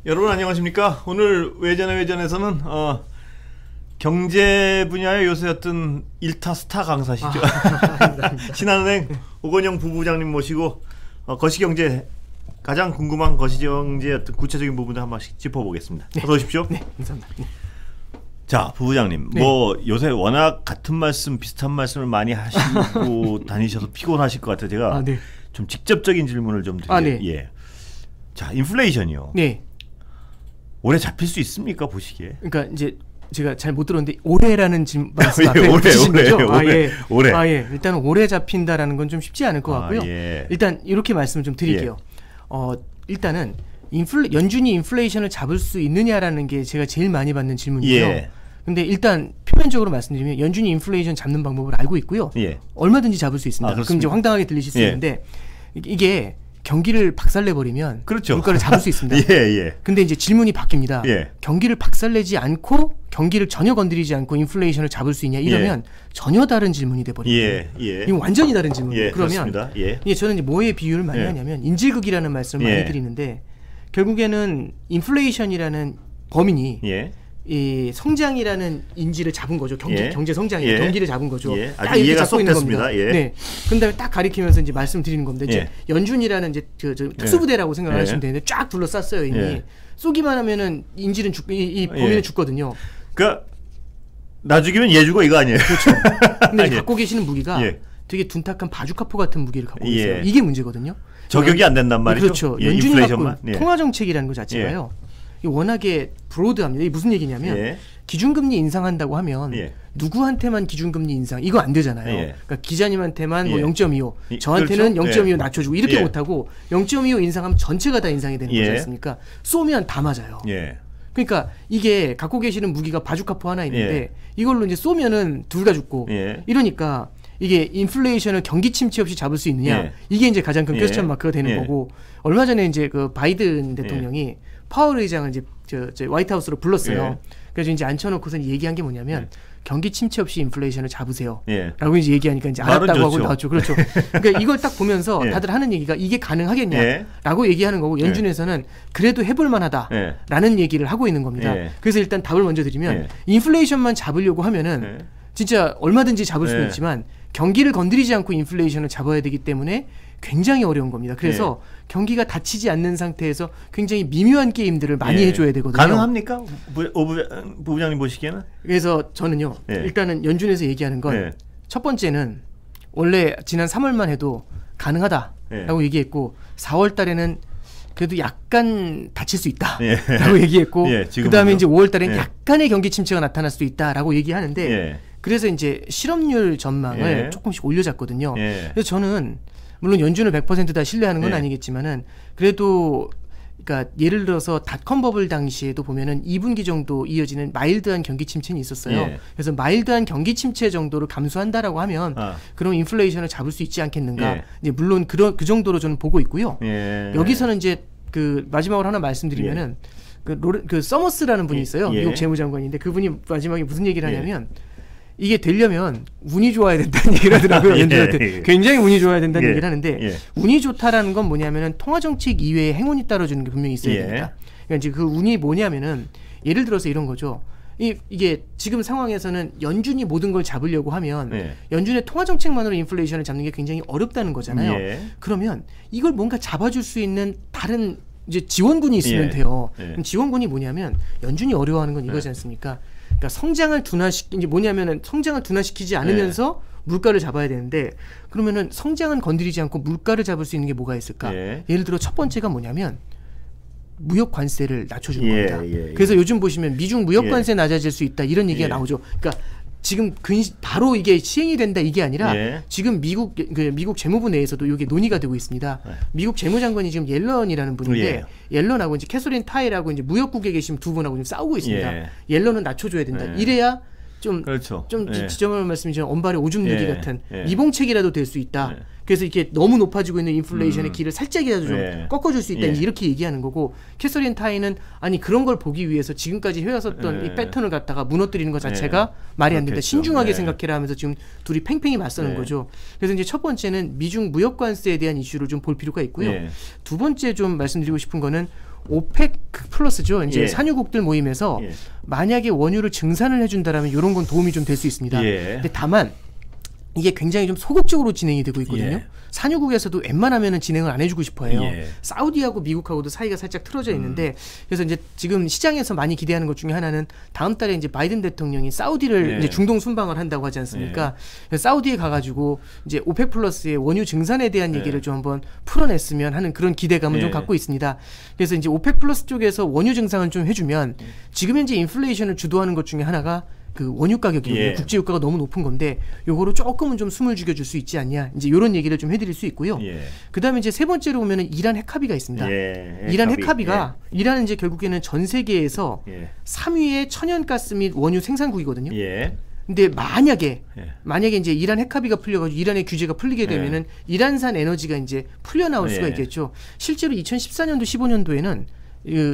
여러분 안녕하십니까? 오늘 외전에서는 경제 분야의 요새 어떤 일타 스타 강사시죠. 신한은행 오건영 부부장님 모시고 거시경제 가장 궁금한 거시경제 어떤 구체적인 부분을 한 번씩 짚어보겠습니다. 어서 오십시오. 네, 감사합니다. 네. 자, 부부장님, 네. 뭐 요새 워낙 같은 말씀, 비슷한 말씀을 많이 하시고 다니셔서 피곤하실 것 같아요. 제가 네. 좀 직접적인 질문을 좀 드릴게요. 네. 예. 자, 인플레이션이요. 네. 올해 잡힐 수 있습니까, 보시기에? 그러니까 이제 제가 잘 못 들었는데 올해라는 말씀 예, 앞에 붙이신 거죠? 올해. 예. 일단 올해 잡힌다라는 건 좀 쉽지 않을 것 같고요. 예. 일단 이렇게 말씀을 좀 드릴게요. 일단은 연준이 인플레이션을 잡을 수 있느냐라는 게 제가 제일 많이 받는 질문이에요. 예. 근데 일단 표면적으로 말씀드리면 연준이 인플레이션 잡는 방법을 알고 있고요. 예. 얼마든지 잡을 수 있습니다. 그럼 이제 황당하게 들리실 수 예. 있는데 이게 경기를 박살내버리면 그렇죠. 물가를 잡을 수 있습니다. 예. 근데 이제 질문이 바뀝니다. 예. 경기를 박살내지 않고 경기를 전혀 건드리지 않고 인플레이션을 잡을 수 있냐 이러면 전혀 다른 질문이 돼버립니다. 예. 이건 완전히 다른 질문이에요. 예, 그러면 저는 이제 뭐에 비유를 많이 하냐면 인질극이라는 말씀을 많이 드리는데 결국에는 인플레이션이라는 범인이 이 성장이라는 인지를 잡은 거죠. 경제 성장이 경기를 잡은 거죠. 아주 이해가 쏙 됐습니다. 네. 그다음에 딱 가리키면서 이제 말씀드리는 겁니다. 이제 연준이라는 이제 특수부대라고 생각을 하시면 되는데 쫙 둘러쌌어요 이미. 쏘기만 하면은 인질은 이 범인은 죽거든요. 그러니까 나 죽이면 얘 죽어 이거 아니에요? 그렇죠. 근데 갖고 계시는 무기가 되게 둔탁한 바주카포 같은 무기를 갖고 계세요. 이게 문제거든요. 저격이 안 된단 말이죠. 그렇죠. 연준이 갖고 통화 정책이라는 것 자체가요. 워낙에 브로드합니다. 이게 무슨 얘기냐면 기준금리 인상한다고 하면 누구한테만 기준금리 인상 이거 안 되잖아요. 그러니까 기자님한테만 뭐 0.25 저한테는 그렇죠? 0.25 낮춰주고 이렇게 못하고 0.25 인상하면 전체가 다 인상이 되는 거지 않습니까? 쏘면 다 맞아요. 그러니까 이게 갖고 계시는 무기가 바주카포 하나 있는데 이걸로 이제 쏘면은 둘 다 죽고 이러니까 이게 인플레이션을 경기 침체 없이 잡을 수 있느냐 이게 이제 가장 큰 퀘스천 마크가 되는 거고 얼마 전에 이제 그 바이든 대통령이 파월 의장을 이제 저 화이트하우스로 불렀어요. 그래서 이제 앉혀놓고서 얘기한 게 뭐냐면 경기 침체 없이 인플레이션을 잡으세요.라고 이제 얘기하니까 이제 알았다고 하고 나왔죠. 그렇죠. 그러니까 이걸 딱 보면서 다들 하는 얘기가 이게 가능하겠냐라고 얘기하는 거고 연준에서는 그래도 해볼만하다라는 얘기를 하고 있는 겁니다. 그래서 일단 답을 먼저 드리면 인플레이션만 잡으려고 하면은 진짜 얼마든지 잡을 수는 있지만 경기를 건드리지 않고 인플레이션을 잡아야 되기 때문에 굉장히 어려운 겁니다. 그래서 경기가 닫히지 않는 상태에서 굉장히 미묘한 게임들을 많이 해줘야 되거든요. 가능합니까? 부부장님 보시기에는? 그래서 저는요. 일단은 연준에서 얘기하는 건 첫 번째는 원래 지난 3월만 해도 가능하다라고 얘기했고 4월 달에는 그래도 약간 다칠 수 있다라고 얘기했고 그 다음에 이제 5월 달에는 약간의 경기 침체가 나타날 수도 있다라고 얘기하는데 그래서 이제 실업률 전망을 조금씩 올려잡거든요. 그래서 저는 물론 연준을 100% 다 신뢰하는 건 아니겠지만은 그래도 그러니까 예를 들어서 닷컴 버블 당시에도 보면은 2분기 정도 이어지는 마일드한 경기 침체는 있었어요. 그래서 마일드한 경기 침체 정도를 감수한다라고 하면 그럼 인플레이션을 잡을 수 있지 않겠는가? 이제 물론 그 정도로 저는 보고 있고요. 여기서는 이제 그 마지막으로 하나 말씀드리면은 그 서머스라는 분이 있어요. 미국 재무장관인데 그분이 마지막에 무슨 얘기를 하냐면 이게 되려면 운이 좋아야 된다는 얘기를 하더라고요. 연준한테 굉장히 운이 좋아야 된다는 얘기를 하는데 운이 좋다라는 건 뭐냐면은 통화정책 이외에 행운이 따라주는 게 분명히 있어야 됩니다. 그러니까 이제 그 운이 뭐냐면은 예를 들어서 이런 거죠. 이게 지금 상황에서는 연준이 모든 걸 잡으려고 하면 연준의 통화정책만으로 인플레이션을 잡는 게 굉장히 어렵다는 거잖아요. 그러면 이걸 뭔가 잡아줄 수 있는 다른 이제 지원군이 있으면 돼요. 그럼 지원군이 뭐냐면 연준이 어려워하는 건 이거지 않습니까? 그러니까 성장을 둔화시키지 않으면서 물가를 잡아야 되는데 그러면은 성장은 건드리지 않고 물가를 잡을 수 있는 게 뭐가 있을까? 예를 들어 첫 번째가 뭐냐면 무역 관세를 낮춰주는 겁니다. 그래서 요즘 보시면 미중 무역 관세 낮아질 수 있다 이런 얘기가 나오죠. 그러니까 지금 바로 이게 시행이 된다 이게 아니라 지금 미국 재무부 내에서도 이게 논의가 되고 있습니다. 미국 재무장관이 지금 옐런이라는 분인데 옐런하고 이제 캐서린 타일하고 이제 무역국에 계신 두 분하고 지금 싸우고 있습니다. 옐런은 낮춰줘야 된다. 이래야 좀 지점을 말씀이지만 언발의 오줌 누기 같은 미봉책이라도 될 수 있다. 그래서 이렇게 너무 높아지고 있는 인플레이션의 길을 살짝이라도 좀 꺾어줄 수 있다. 이렇게 얘기하는 거고 캐서린 타이는 아니 그런 걸 보기 위해서 지금까지 해왔었던 이 패턴을 갖다가 무너뜨리는 것 자체가 말이 안 된다. 신중하게 생각해라 하면서 지금 둘이 팽팽히 맞서는 거죠. 그래서 이제 첫 번째는 미중 무역 관세에 대한 이슈를 좀 볼 필요가 있고요. 두 번째 좀 말씀드리고 싶은 거는 오펙 플러스죠. 이제 예. 산유국들 모임에서 예. 만약에 원유를 증산을 해준다라면 이런 건 도움이 좀 될 수 있습니다. 예. 근데 다만 이게 굉장히 좀 소극적으로 진행이 되고 있거든요. 예. 산유국에서도 웬만하면은 진행을 안 해주고 싶어해요. 예. 사우디하고 미국하고도 사이가 살짝 틀어져 있는데 그래서 이제 지금 시장에서 많이 기대하는 것 중에 하나는 다음 달에 이제 바이든 대통령이 사우디를 예. 이제 중동 순방을 한다고 하지 않습니까? 그래서 사우디에 가가지고 이제 오펙 플러스의 원유 증산에 대한 얘기를 좀 한번 풀어냈으면 하는 그런 기대감을 좀 갖고 있습니다. 그래서 이제 오펙 플러스 쪽에서 원유 증산을 좀 해주면 지금 현재 인플레이션을 주도하는 것 중에 하나가 그 원유 가격이거든요. 국제 유가가 너무 높은 건데 요거를 조금은 좀 숨을 죽여줄 수 있지 않냐. 이제 이런 얘기를 좀 해드릴 수 있고요. 그다음에 이제 세 번째로 보면은 이란 핵합의가 있습니다. 이란 핵합의가 이란은 이제 결국에는 전 세계에서 3위의 천연가스 및 원유 생산국이거든요. 근데 만약에 이제 이란 핵합의가 풀려가지고 이란의 규제가 풀리게 되면은 이란산 에너지가 이제 풀려 나올 수가 있겠죠. 실제로 2014년도 15년도에는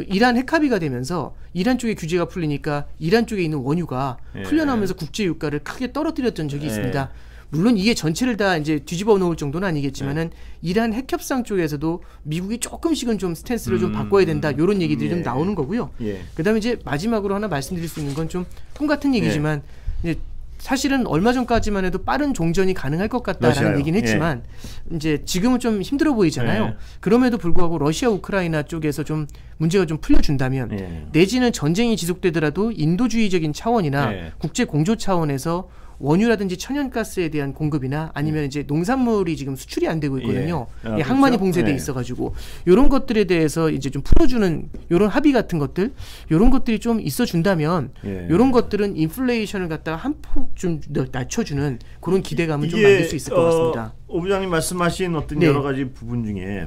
이란 핵합의가 되면서 이란 쪽의 규제가 풀리니까 이란 쪽에 있는 원유가 풀려나오면서 국제 유가를 크게 떨어뜨렸던 적이 있습니다. 물론 이게 전체를 다 이제 뒤집어 놓을 정도는 아니겠지만은 이란 핵협상 쪽에서도 미국이 조금씩은 좀 스탠스를 좀 바꿔야 된다. 이런 얘기들이 좀 나오는 거고요. 그다음에 이제 마지막으로 하나 말씀드릴 수 있는 건 좀 꿈 같은 얘기지만 이제 사실은 얼마 전까지만 해도 빠른 종전이 가능할 것 같다라는 얘기는 했지만 이제 지금은 좀 힘들어 보이잖아요. 그럼에도 불구하고 러시아 우크라이나 쪽에서 좀 문제가 좀 풀려준다면 내지는 전쟁이 지속되더라도 인도주의적인 차원이나 국제 공조 차원에서 원유라든지 천연가스에 대한 공급이나 아니면 이제 농산물이 지금 수출이 안 되고 있거든요. 항만이 봉쇄돼 있어가지고 이런 것들에 대해서 이제 좀 풀어주는 이런 합의 같은 것들, 이런 것들이 좀 있어준다면 이런 것들은 인플레이션을 갖다가 한 폭 좀 낮춰주는 그런 기대감을 좀 만들 수 있을 것 같습니다. 오 부장님 말씀하신 어떤 여러 가지 부분 중에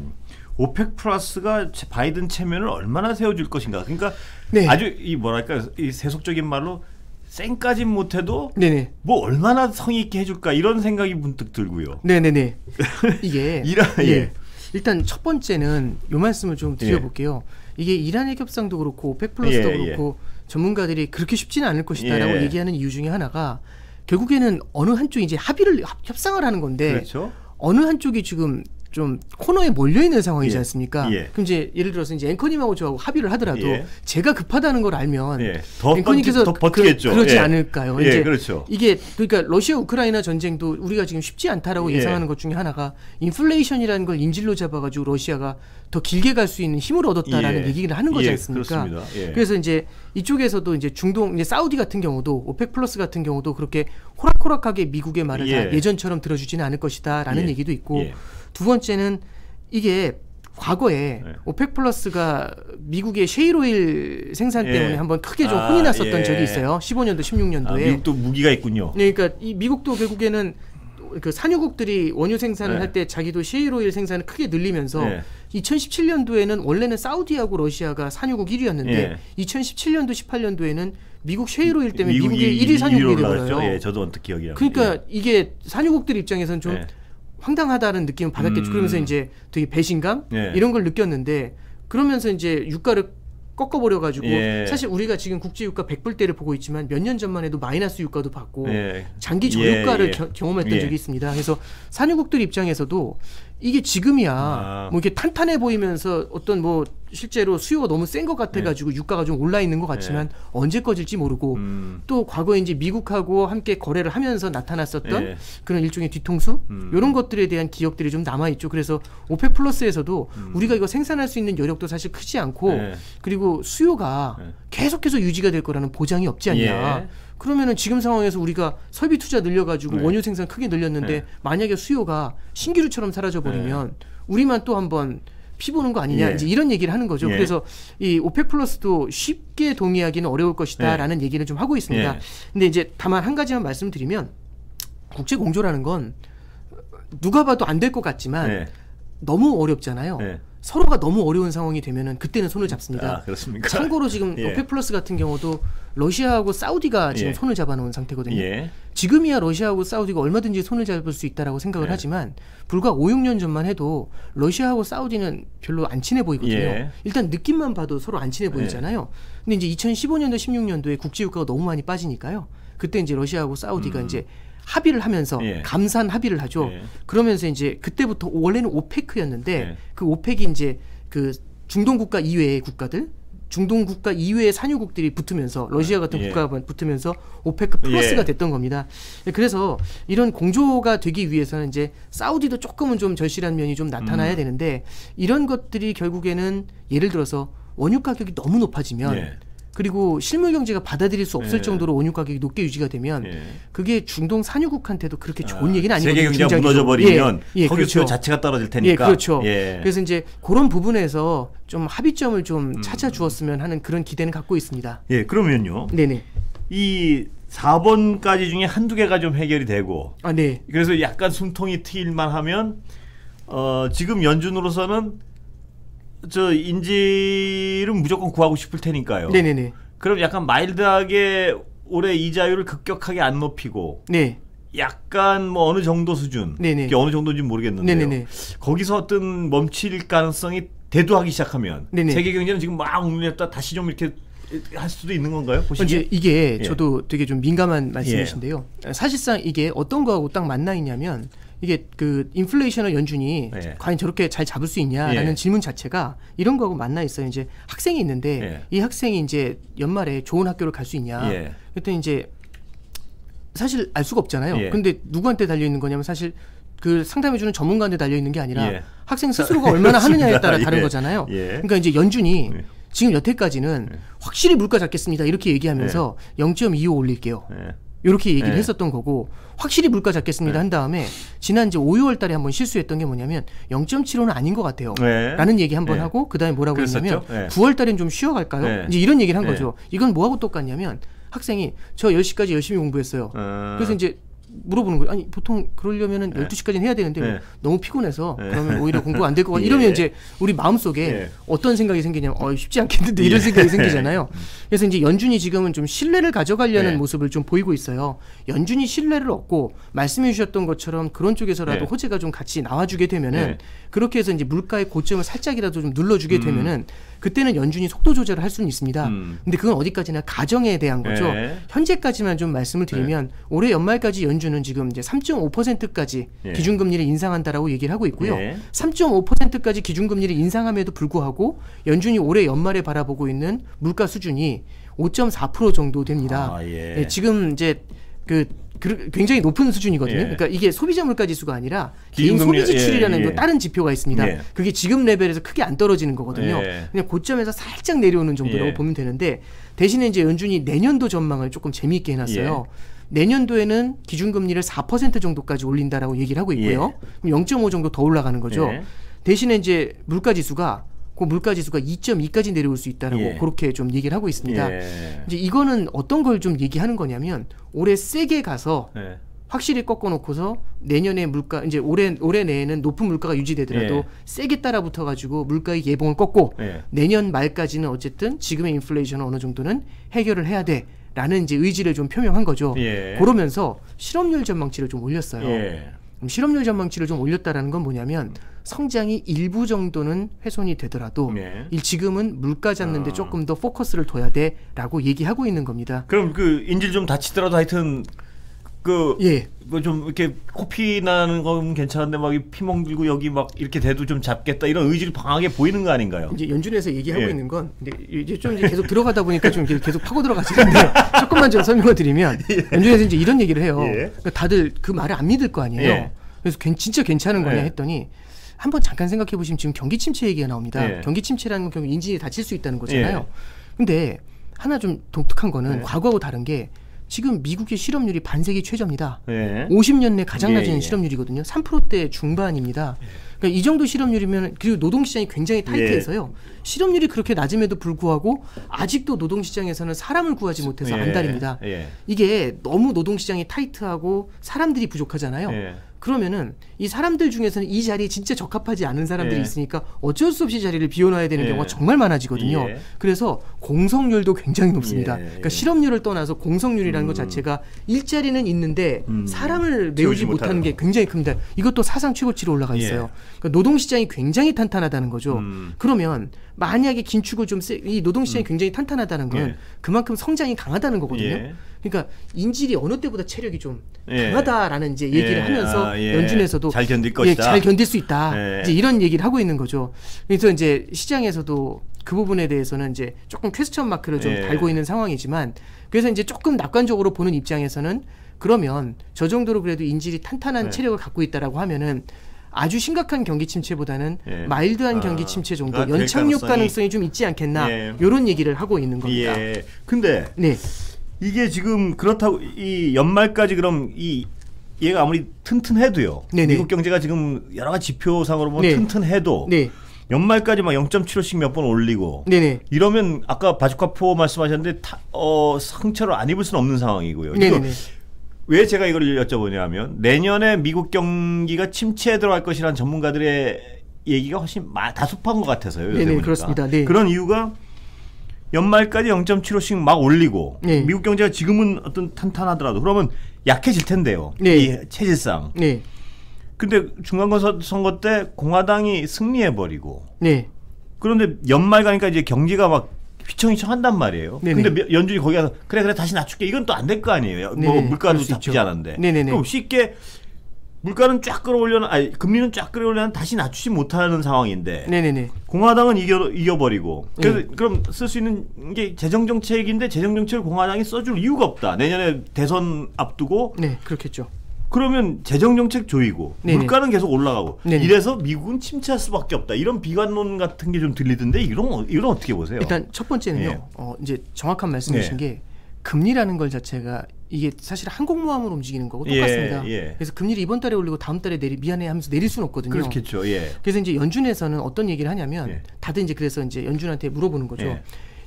오펙 플러스가 바이든 체면을 얼마나 세워줄 것인가. 그러니까 아주 이 뭐랄까 이 세속적인 말로 쌩까진 못해도 뭐 얼마나 성의 있게 해줄까 이런 생각이 문득 들고요. 이게 일단 첫 번째는 요 말씀을 좀 드려볼게요. 이게 이란 핵협상도 그렇고 오펙 플러스도 그렇고 전문가들이 그렇게 쉽지는 않을 것이다라고 얘기하는 이유 중에 하나가 결국에는 어느 한쪽이 이제 협상을 하는 건데 어느 한쪽이 지금 좀 코너에 몰려 있는 상황이지 않습니까? 그럼 이제 예를 들어서 이제 앵커님하고 저하고 합의를 하더라도 제가 급하다는 걸 알면 앵커님께서 더 버티겠죠. 그러지 않을까요? 이제 그렇죠. 이게 그러니까 러시아 우크라이나 전쟁도 우리가 지금 쉽지 않다라고 예상하는 것 중에 하나가 인플레이션이라는 걸 인질로 잡아가지고 러시아가 더 길게 갈 수 있는 힘을 얻었다라는 얘기를 하는 거지 않습니까? 그래서 이제 이쪽에서도 이제 중동 이제 사우디 같은 경우도 오펙 플러스 같은 경우도 그렇게 호락호락하게 미국의 말을 다 예전처럼 들어주지는 않을 것이다라는 얘기도 있고. 두 번째는 이게 과거에 오펙 플러스가 미국의 셰일오일 생산 때문에 한번 크게 좀 혼이 났었던 적이 있어요. 15년도, 16년도에. 미국도 무기가 있군요. 그러니까 이 미국도 결국에는 그 산유국들이 원유 생산을 할 때 자기도 셰일오일 생산을 크게 늘리면서 2017년도에는 원래는 사우디하고 러시아가 산유국 1위였는데 2017년도, 18년도에는 미국 셰일오일 때문에 미국이 1위 산유국이 되버려요. 저도 언뜻 기억이 납니다. 그러니까 이게 산유국들 입장에서는 좀 황당하다는 느낌을 받았겠죠. 그러면서 이제 되게 배신감 이런 걸 느꼈는데 그러면서 이제 유가를 꺾어버려가지고 사실 우리가 지금 국제 유가 100불대를 보고 있지만 몇 년 전만 해도 마이너스 유가도 받고 장기 저유가를 경험했던 적이 있습니다. 그래서 산유국들 입장에서도 이게 지금이야 뭐 이렇게 탄탄해 보이면서 어떤 뭐 실제로 수요가 너무 센 것 같아가지고 유가가 좀 올라 있는 것 같지만 언제 꺼질지 모르고 또 과거에 이제 미국하고 함께 거래를 하면서 나타났었던 그런 일종의 뒤통수 이런 것들에 대한 기억들이 좀 남아있죠. 그래서 오펙 플러스에서도 우리가 이거 생산할 수 있는 여력도 사실 크지 않고 그리고 수요가 계속해서 유지가 될 거라는 보장이 없지 않냐. 그러면은 지금 상황에서 우리가 설비 투자 늘려가지고 원유 생산 크게 늘렸는데 만약에 수요가 신기루처럼 사라져버리면 우리만 또 한번 피보는 거 아니냐 이제 이런 얘기를 하는 거죠. 그래서 이 오펙 플러스도 쉽게 동의하기는 어려울 것이다라는 얘기를 좀 하고 있습니다. 근데 이제 다만 한 가지만 말씀드리면 국제 공조라는 건 누가 봐도 안 될 것 같지만 너무 어렵잖아요. 서로가 너무 어려운 상황이 되면은 그때는 손을 잡습니다. 그렇습니까? 참고로 지금 오펙 플러스 같은 경우도 러시아하고 사우디가 지금 손을 잡아놓은 상태거든요. 지금이야 러시아하고 사우디가 얼마든지 손을 잡을 수 있다라고 생각을 하지만 불과 5, 6년 전만 해도 러시아하고 사우디는 별로 안 친해 보이거든요. 일단 느낌만 봐도 서로 안 친해 보이잖아요. 근데 이제 2015년도, 16년도에 국제유가가 너무 많이 빠지니까요. 그때 이제 러시아하고 사우디가 이제 합의를 하면서 감산 합의를 하죠. 그러면서 이제 그때부터 원래는 오페크였는데 그 오펙이 이제 그 중동 국가 이외의 국가들, 중동 국가 이외의 산유국들이 붙으면서 러시아 같은 국가가 붙으면서 오페크 플러스가 됐던 겁니다. 그래서 이런 공조가 되기 위해서는 이제 사우디도 조금은 좀 절실한 면이 좀 나타나야 되는데 이런 것들이 결국에는 예를 들어서 원유 가격이 너무 높아지면 그리고 실물 경제가 받아들일 수 없을 정도로 원유 가격이 높게 유지가 되면 그게 중동 산유국한테도 그렇게 좋은 얘기는 아니거든요. 세계 경제가 무너져 버리면 거기서 그 자체가 떨어질 테니까. 그렇죠. 그래서 이제 그런 부분에서 좀 합의점을 좀 찾아주었으면 하는 그런 기대는 갖고 있습니다. 그러면요. 네네. 이 4번까지 중에 한두 개가 좀 해결이 되고. 네. 그래서 약간 숨통이 트일만 하면 지금 연준으로서는 저 인질은 무조건 구하고 싶을 테니까요. 네네네. 그럼 약간 마일드하게 올해 이자율을 급격하게 안 높이고, 약간 뭐 어느 정도 수준, 네네. 그게 어느 정도인지 모르겠는데요. 네네네. 거기서 어떤 멈출 가능성이 대두하기 시작하면 네네. 세계 경제는 지금 막 울렸다 다시 좀 이렇게 할 수도 있는 건가요? 보시기에? 이게 저도 되게 좀 민감한 말씀이신데요. 사실상 이게 어떤 거하고 딱 맞나 있냐면. 이게 그 인플레이션을 연준이 과연 저렇게 잘 잡을 수 있냐라는 질문 자체가 이런 거하고 만나 있어요. 이제 학생이 있는데 이 학생이 이제 연말에 좋은 학교를 갈 수 있냐. 그랬더니 이제 사실 알 수가 없잖아요. 근데 누구한테 달려 있는 거냐면 사실 그 상담해주는 전문가한테 달려 있는 게 아니라 학생 스스로가 얼마나 하느냐에 따라 다른 거잖아요. 그러니까 이제 연준이 지금 여태까지는 확실히 물가 잡겠습니다 이렇게 얘기하면서 0.25 올릴게요. 이렇게 얘기를 했었던 거고 확실히 물가 잡겠습니다 한 다음에 지난 이제 5, 6월 달에 한번 실수했던 게 뭐냐면 0.75는 아닌 것 같아요. 라는 얘기 한번 하고 그다음에 뭐라고 했냐면 9월 달엔 좀 쉬어갈까요? 이제 이런 얘기를 한 거죠. 이건 뭐하고 똑같냐면 학생이 저 10시까지 열심히 공부했어요. 그래서 이제 물어보는 거예요. 아니 보통 그러려면은 12시까지는 해야 되는데 너무 피곤해서 그러면 오히려 공부 안 될 것 같아. 이러면 이제 우리 마음속에 어떤 생각이 생기냐면 쉽지 않겠는데 이런 생각이 생기잖아요. 그래서 이제 연준이 지금은 좀 신뢰를 가져가려는 모습을 좀 보이고 있어요. 연준이 신뢰를 얻고 말씀해 주셨던 것처럼 그런 쪽에서라도 호재가 좀 같이 나와주게 되면은 그렇게 해서 이제 물가의 고점을 살짝이라도 좀 눌러주게 되면은 그때는 연준이 속도 조절을 할 수는 있습니다. 근데 그건 어디까지나 가정에 대한 거죠. 현재까지만 좀 말씀을 드리면 올해 연말까지 연준은 지금 이제 3.5%까지 기준금리를 인상한다라고 얘기를 하고 있고요. 3.5%까지 기준금리를 인상함에도 불구하고 연준이 올해 연말에 바라보고 있는 물가 수준이 5.4% 정도 됩니다. 지금 이제 굉장히 높은 수준이거든요. 그러니까 이게 소비자 물가 지수가 아니라 개인 소비 지출이라는 또 다른 지표가 있습니다. 그게 지금 레벨에서 크게 안 떨어지는 거거든요. 그냥 고점에서 살짝 내려오는 정도라고 보면 되는데 대신에 이제 연준이 내년도 전망을 조금 재미있게 해놨어요. 내년도에는 기준금리를 4% 정도까지 올린다라고 얘기를 하고 있고요. 그럼 0.5 정도 더 올라가는 거죠. 대신에 이제 물가 지수가 2.2까지 내려올 수 있다라고 그렇게 좀 얘기를 하고 있습니다. 이제 이거는 어떤 걸 좀 얘기하는 거냐면 올해 세게 가서 확실히 꺾어놓고서 내년에 물가 이제 올해 내에는 높은 물가가 유지되더라도 세게 따라붙어 가지고 물가의 예봉을 꺾고 내년 말까지는 어쨌든 지금의 인플레이션은 어느 정도는 해결을 해야 돼라는 이제 의지를 좀 표명한 거죠. 그러면서 실업률 전망치를 좀 올렸어요. 그럼 실업률 전망치를 좀 올렸다라는 건 뭐냐면 성장이 일부 정도는 훼손이 되더라도 지금은 물가 잡는데 조금 더 포커스를 둬야 돼라고 얘기하고 있는 겁니다. 그럼 그 인질 좀 다치더라도 하여튼 뭐 좀 이렇게 코피 나는 건 괜찮은데 막 피멍 들고 여기 막 이렇게 돼도 좀 잡겠다 이런 의지를 강하게 보이는 거 아닌가요? 이제 연준에서 얘기하고 있는 건 이제 좀 이제 계속 들어가다 보니까 좀 계속 파고 들어가시는데 조금만 좀 설명을 드리면 연준에서 이제 이런 얘기를 해요. 그러니까 다들 그 말을 안 믿을 거 아니에요. 그래서 진짜 괜찮은 거냐 했더니 한번 잠깐 생각해 보시면 지금 경기 침체 얘기가 나옵니다. 경기 침체라는 건 결국 인진이 다칠 수 있다는 거잖아요. 근데 하나 좀 독특한 거는 과거하고 다른 게 지금 미국의 실업률이 반세기 최저입니다. 50년 내 가장 낮은 실업률이거든요. 3%대 중반입니다. 그러니까 이 정도 실업률이면 그리고 노동시장이 굉장히 타이트해서요. 실업률이 그렇게 낮음에도 불구하고 아직도 노동시장에서는 사람을 구하지 못해서 안달입니다. 이게 너무 노동시장이 타이트하고 사람들이 부족하잖아요. 그러면은 이 사람들 중에서는 이 자리에 진짜 적합하지 않은 사람들이 있으니까 어쩔 수 없이 자리를 비워놔야 되는 경우가 정말 많아지거든요. 그래서 공석률도 굉장히 높습니다. 그러니까 실업률을 떠나서 공석률이라는 것 자체가 일자리는 있는데 사람을 메우지 못하는 게 굉장히 큽니다. 이것도 사상 최고치로 올라가 있어요. 그러니까 노동시장이 굉장히 탄탄하다는 거죠. 그러면 만약에 긴축을 이 노동시장이 굉장히 탄탄하다는 건 그만큼 성장이 강하다는 거거든요. 그러니까 인질이 어느 때보다 체력이 좀 강하다라는 이제 얘기를 하면서 연준에서도 상황에서도 잘 견딜 것이다. 잘 견딜 수 있다. 네. 이제 이런 얘기를 하고 있는 거죠. 그래서 이제 시장에서도 그 부분에 대해서는 이제 조금 퀘스천 마크를 좀 달고 있는 상황이지만, 그래서 이제 조금 낙관적으로 보는 입장에서는 그러면 저 정도로 그래도 인질이 탄탄한 체력을 갖고 있다라고 하면은 아주 심각한 경기 침체보다는 마일드한 경기 침체 정도 연착륙 가능성이 좀 있지 않겠나, 이런 얘기를 하고 있는 겁니다. 근데 이게 지금 그렇다고 이 연말까지 그럼 얘가 아무리 튼튼해도요. 미국 경제가 지금 여러 가지 지표상으로 보면 튼튼해도 연말까지 막 0.75씩 몇 번 올리고 이러면 아까 바주카포 말씀하셨는데 상처를 안 입을 수는 없는 상황이고요. 왜 제가 이걸 여쭤보냐면 내년에 미국 경기가 침체에 들어갈 것이라는 전문가들의 얘기가 훨씬 다소한 것 같아서요. 요새 보니까. 그렇습니다. 그런 이유가 연말까지 0.75씩 막 올리고 미국 경제가 지금은 어떤 탄탄하더라도 그러면 약해질 텐데요. 이 체질상. 근데 중간선거 때 공화당이 승리해버리고 그런데 연말 가니까 이제 경기가 막 휘청휘청 한단 말이에요. 근데 연준이 거기 가서 그래 다시 낮출게, 이건 또 안 될 거 아니에요. 뭐 물가도 잡히지 않았는데. 그럼 쉽게 물가는 쫙 끌어올려는, 금리는 쫙 끌어올려는 다시 낮추지 못하는 상황인데 공화당은 이겨버리고 그래서 그럼 쓸 수 있는 게 재정정책인데 재정정책을 공화당이 써줄 이유가 없다. 내년에 대선 앞두고 그렇겠죠. 그러면 재정정책 조이고 물가는 계속 올라가고 이래서 미국은 침체할 수밖에 없다. 이런 비관론 같은 게 좀 들리던데 이런 어떻게 보세요? 일단 첫 번째는요. 이제 정확한 말씀이신 게 금리라는 걸 자체가 이게 사실 항공모함으로 움직이는 거고 똑같습니다. 그래서 금리를 이번 달에 올리고 다음 달에 미안해 하면서 내릴 수는 없거든요. 그렇겠죠. 그래서 이제 연준에서는 어떤 얘기를 하냐면 다들 이제 그래서 이제 연준한테 물어보는 거죠.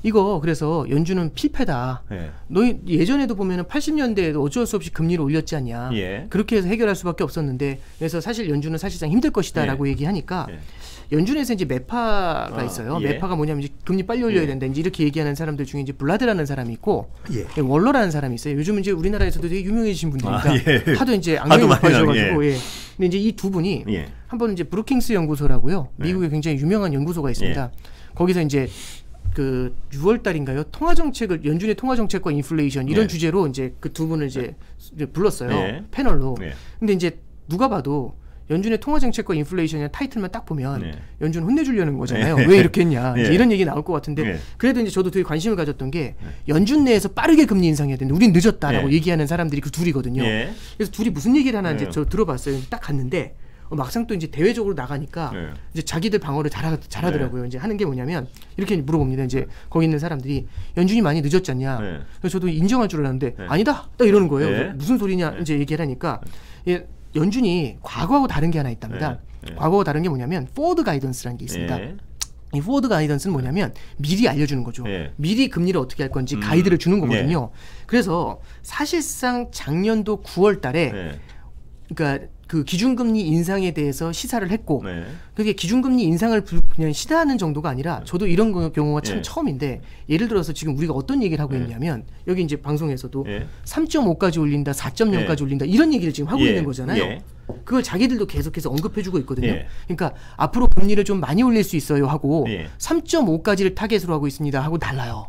이거 그래서 연준은 필패다. 너희 예전에도 보면은 80년대에도 어쩔 수 없이 금리를 올렸지 않냐. 그렇게 해서 해결할 수밖에 없었는데, 그래서 사실 연준은 사실상 힘들 것이다라고 얘기하니까 연준에서 이제 매파가 있어요. 매파가 뭐냐면 이제 금리 빨리 올려야 된다. 이제 이렇게 얘기하는 사람들 중에 이제 블라드라는 사람이 있고 월러라는 사람이 있어요. 요즘은 이제 우리나라에서도 되게 유명해지신 분들이니까 하도 이제 안경이 높아져가지고 근데 이제 이 두 분이 한번 이제 브루킹스 연구소라고요. 미국에 굉장히 유명한 연구소가 있습니다. 거기서 이제 그 6월 달인가요? 통화정책을, 연준의 통화정책과 인플레이션 이런 주제로 이제 그 두 분을 이제 불렀어요. 패널로. 근데 이제 누가 봐도 연준의 통화정책과 인플레이션이라는 타이틀만 딱 보면 연준 혼내주려는 거잖아요. 왜 이렇게 했냐. 이제 이런 얘기 나올 것 같은데 그래도 이제 저도 되게 관심을 가졌던 게 연준 내에서 빠르게 금리 인상해야 되는데 우린 늦었다라고 얘기하는 사람들이 그 둘이거든요. 그래서 둘이 무슨 얘기를 하나 이제 저 들어봤어요. 딱 갔는데 막상 또 이제 대외적으로 나가니까 이제 자기들 방어를 잘하더라고요. 이제 하는 게 뭐냐면 이렇게 물어봅니다. 이제 거기 있는 사람들이 연준이 많이 늦었지 않냐. 그래서 저도 인정할 줄 알았는데 아니다. 딱 이러는 거예요. 무슨 소리냐 이제 얘기를 하니까 연준이 과거하고 다른 게 하나 있답니다. 과거하고 다른 게 뭐냐면 포워드 가이던스라는 게 있습니다. 이 포워드 가이던스는 뭐냐면 미리 알려주는 거죠. 미리 금리를 어떻게 할 건지 가이드를 주는 거거든요. 그래서 사실상 작년도 9월 달에 그러니까 그 기준금리 인상에 대해서 시사를 했고 그게 기준금리 인상을 그냥 시사하는 정도가 아니라 저도 이런 경우가 참 처음인데 예를 들어서 지금 우리가 어떤 얘기를 하고 있냐면 여기 이제 방송에서도 3.5까지 올린다, 4.0까지 올린다 이런 얘기를 지금 하고 있는 거잖아요. 그걸 자기들도 계속해서 언급해주고 있거든요. 그러니까 앞으로 금리를 좀 많이 올릴 수 있어요 하고 3.5까지를 타겟으로 하고 있습니다 하고 달라요.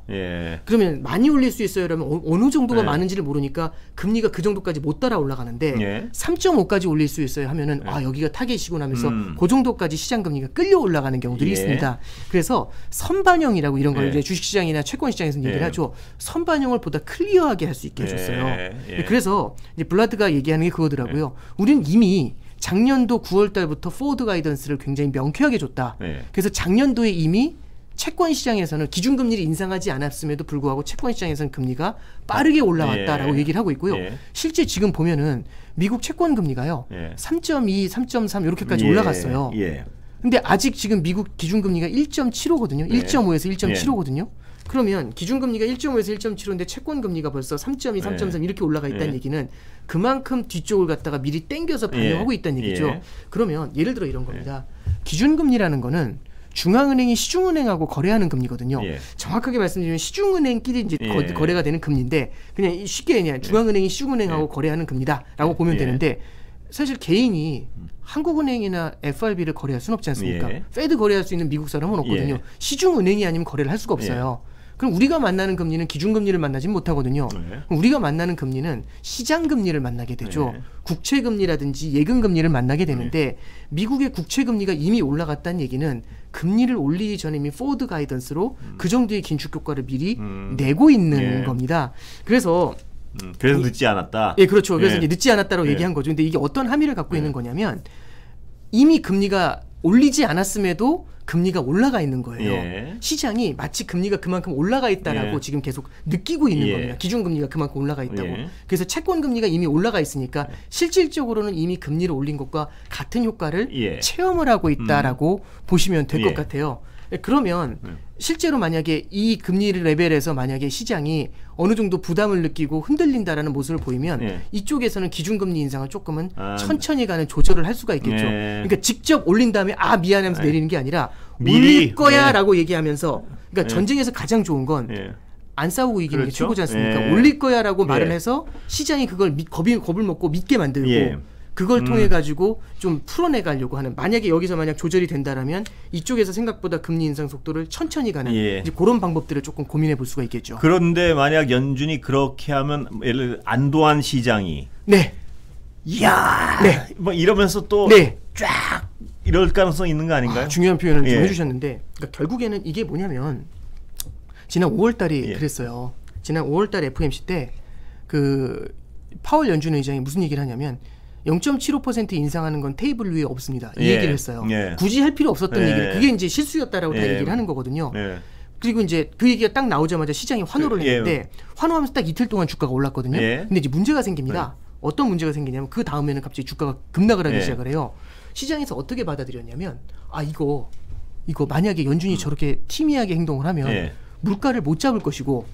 그러면 많이 올릴 수 있어요 그러면 어느 정도가 많은지를 모르니까 금리가 그 정도까지 못 따라 올라가는데 3.5까지 올릴 수 있어요 하면은 아 여기가 타겟이구나 하면서 그 정도까지 시장 금리가 끌려 올라가는 경우들이 있습니다. 그래서 선반영이라고 이런 걸 이제 주식시장이나 채권시장에서 얘기를 하죠. 선반영을 보다 클리어하게 할 수 있게 해줬어요. 그래서 이제 블라드가 얘기하는 게 그거더라고요. 우리는 이미 작년도 9월 달부터 포워드 가이던스를 굉장히 명쾌하게 줬다. 그래서 작년도에 이미 채권 시장에서는 기준금리를 인상하지 않았음에도 불구하고 채권 시장에서는 금리가 빠르게 올라왔다라고 얘기를 하고 있고요. 실제 지금 보면은 미국 채권 금리가요. 3.2, 3.3 이렇게까지 올라갔어요. 근데 아직 지금 미국 기준금리가 1.75거든요. 1.5에서 1.75거든요. 그러면 기준금리가 1.5에서 1.75인데 채권금리가 벌써 3.2, 3.3 이렇게 올라가 있다는 얘기는 그만큼 뒤쪽을 갖다가 미리 땡겨서 반영하고 있다는 얘기죠. 그러면 예를 들어 이런 겁니다. 기준금리라는 거는 중앙은행이 시중은행하고 거래하는 금리거든요. 정확하게 말씀드리면 시중은행끼리 이제 거래가 되는 금리인데 그냥 쉽게 그냥 중앙은행이 시중은행하고 거래하는 금리다라고 보면 되는데 사실 개인이 한국은행이나 FRB를 거래할 수는 없지 않습니까? 페드 거래할 수 있는 미국 사람은 없거든요. 시중은행이 아니면 거래를 할 수가 없어요. 그럼 우리가 만나는 금리는 기준금리를 만나지 못하거든요. 네. 그럼 우리가 만나는 금리는 시장금리를 만나게 되죠. 네. 국채금리라든지 예금금리를 만나게 되는데 미국의 국채금리가 이미 올라갔다는 얘기는 금리를 올리기 전에 이미 포워드 가이던스로 그 정도의 긴축효과를 미리 내고 있는 겁니다. 그래서 늦지 않았다. 예, 그렇죠. 그래서 이제 늦지 않았다고 얘기한 거죠. 근데 이게 어떤 함의를 갖고 있는 거냐면 이미 금리가 올리지 않았음에도 금리가 올라가 있는 거예요. 시장이 마치 금리가 그만큼 올라가 있다라고 지금 계속 느끼고 있는 겁니다. 기준금리가 그만큼 올라가 있다고. 그래서 채권금리가 이미 올라가 있으니까 실질적으로는 이미 금리를 올린 것과 같은 효과를 체험을 하고 있다라고 보시면 될 것 같아요. 그러면 실제로 만약에 이 금리 레벨에서 만약에 시장이 어느 정도 부담을 느끼고 흔들린다라는 모습을 보이면 이쪽에서는 기준금리 인상을 조금은 천천히 가는 조절을 할 수가 있겠죠. 그러니까 직접 올린 다음에 미안하면서 내리는 게 아니라 올릴 거야라고 얘기하면서 그러니까 전쟁에서 가장 좋은 건 안 싸우고 이기는 게 최고지 않습니까? 올릴 거야라고 말을 해서 시장이 그걸 겁을 먹고 믿게 만들고 그걸 통해 가지고 좀 풀어내 가려고 하는, 만약에 여기서 만약 조절이 된다라면 이쪽에서 생각보다 금리 인상 속도를 천천히 가는 이제 그런 방법들을 조금 고민해 볼 수가 있겠죠. 그런데 만약 연준이 그렇게 하면 예를 들어 안도한 시장이 이야 뭐 이러면서 또 쫙 이럴 가능성이 있는 거 아닌가요? 중요한 표현을 좀 해주셨는데 그러니까 결국에는 이게 뭐냐면 지난 5월달이 그랬어요. 지난 5월달 FOMC 때 그 파월 연준 의장이 무슨 얘기를 하냐면 0.75% 인상하는 건 테이블 위에 없습니다. 이 얘기를 했어요. 굳이 할 필요 없었던 얘기를, 그게 이제 실수였다라고 다 얘기를 하는 거거든요. 그리고 이제 그 얘기가 딱 나오자마자 시장이 환호를 했는데 환호하면서 딱 이틀 동안 주가가 올랐거든요. 근데 이제 문제가 생깁니다. 어떤 문제가 생기냐면 그 다음에는 갑자기 주가가 급락을 하기 시작을 해요. 시장에서 어떻게 받아들였냐면 이거 만약에 연준이 저렇게 티미하게 행동을 하면 물가를 못 잡을 것이고